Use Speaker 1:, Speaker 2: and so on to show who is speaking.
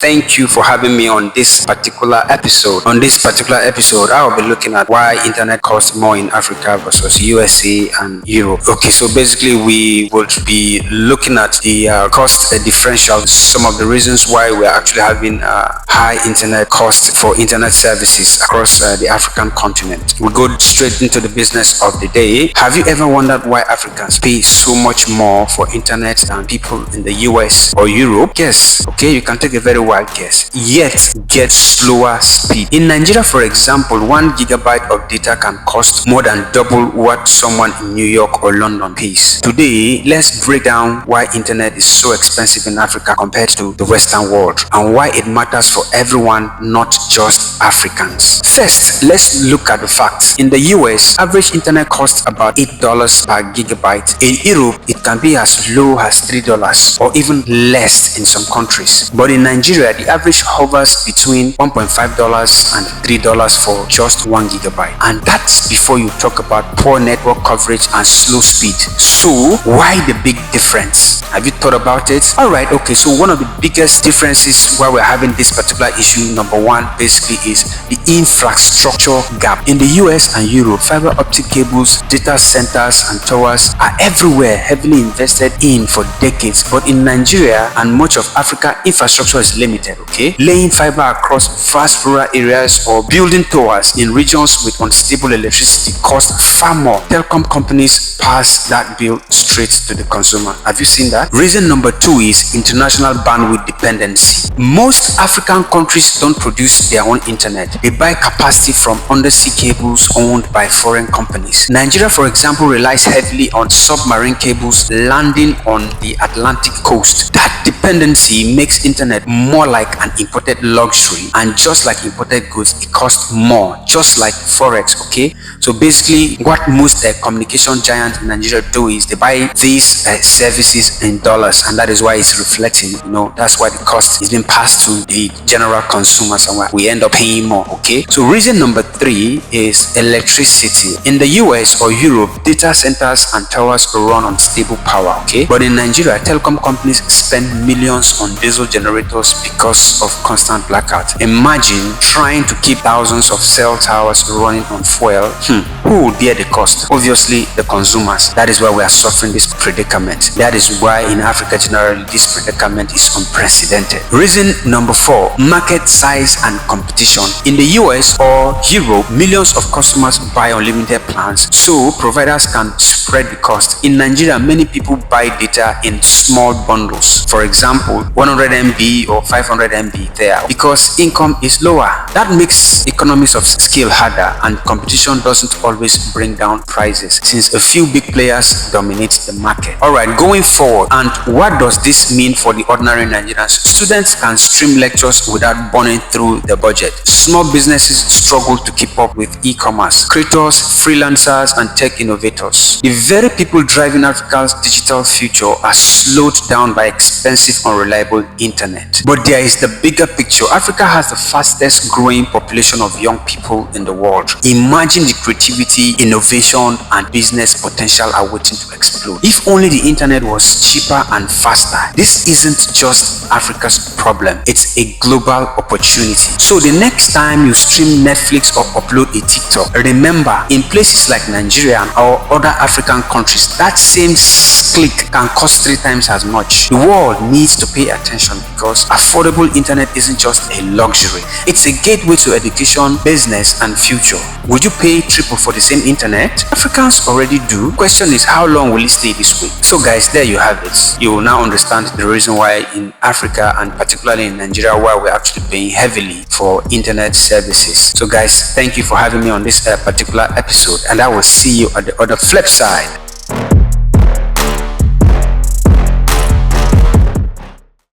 Speaker 1: Thank you for having me on this particular episode. On this particular episode, I will be looking at why internet costs more in Africa versus USA and Europe. Okay, so basically we would be looking at the cost differential, some of the reasons why we are actually having high internet costs for internet services across the African continent. We go straight into the business of the day. Have you ever wondered why Africans pay so much more for internet than people in the US or Europe? Yes, okay, you can take a very wild guess, yet get slower speed. In Nigeria, for example, 1 gigabyte of data can cost more than double what someone in New York or London pays. Today, let's break down why internet is so expensive in Africa compared to the Western world and why it matters for everyone, not just Africans. First, let's look at the facts. In the US, average internet costs about $8 per gigabyte. In Europe, it can be as low as $3 or even less in some countries. But in Nigeria, the average hovers between $1.5 and $3 for just 1 gigabyte. And that's before you talk about poor network coverage and slow speed. So why the big difference? Have you thought about it? Alright, okay, so one of the biggest differences why we're having this particular issue, number one, basically is the infrastructure gap. In the US and Europe, fiber optic cables, data centers and towers are everywhere, heavily invested in for decades. But in Nigeria and much of Africa, infrastructure is limited, okay? Laying fiber across vast rural areas or building towers in regions with unstable electricity costs far more. Telecom companies pass that bill straight to the consumer. Have you seen that? Reason number two is international bandwidth dependency. Most African countries don't produce their own internet. They buy capacity from undersea cables owned by foreign companies. Nigeria, for example, relies heavily on submarine cables landing on the Atlantic coast. That dependency makes internet more like an imported luxury, and just like imported goods, it costs more, just like forex. Okay, so basically what most communication giants in Nigeria do is they buy these services in dollars, and that is why it's reflecting, that's why the cost is being passed to the general consumer somewhere. We end up paying more. Okay, so reason number three is electricity. In the US or Europe, data centers and towers run on stable power. Okay, but in Nigeria, telecom companies spend millions on diesel generators because of constant blackout. Imagine trying to keep thousands of cell towers running on fuel. Who will bear the cost? Obviously, the consumers. That is why we are suffering this predicament. That is why in Africa generally this predicament is unprecedented. Reason number four, market size and competition. In the US or Europe, millions of customers buy unlimited plans, so providers can spread the cost. In Nigeria, many people buy data in small bundles. For example, 100 MB or 500 MB there, because income is lower. That makes economies of scale harder, and competition doesn't always bring down prices since a few big players dominate the market. Alright, going forward, and what does this mean for the ordinary Nigerians? Students can stream lectures without burning through the budget. Small businesses struggle to keep up with e-commerce. Creators, freelancers and tech innovators, the very people driving Africa's digital future, are slowed down by expensive, unreliable internet. But there is the bigger picture. Africa has the fastest growing population of young people in the world. Imagine the creativity, innovation and business potential are waiting to explode. If only the internet was cheaper and faster. This isn't just Africa's problem, it's a global opportunity. So the next time you stream Netflix or upload a TikTok, remember, in places like Nigeria or other African countries, that same click can cost 3 times as much. The world needs to pay attention, because affordable internet isn't just a luxury, it's a gateway to education, business and future. Would you pay triple for the same internet? Africans already do. Question is, how long will it stay this way? So guys, there you have it. You will now understand the reason why in Africa, and particularly in Nigeria, why we're actually paying heavily for internet services. So guys, thank you for having me on this particular episode, and I will see you at the other flip side.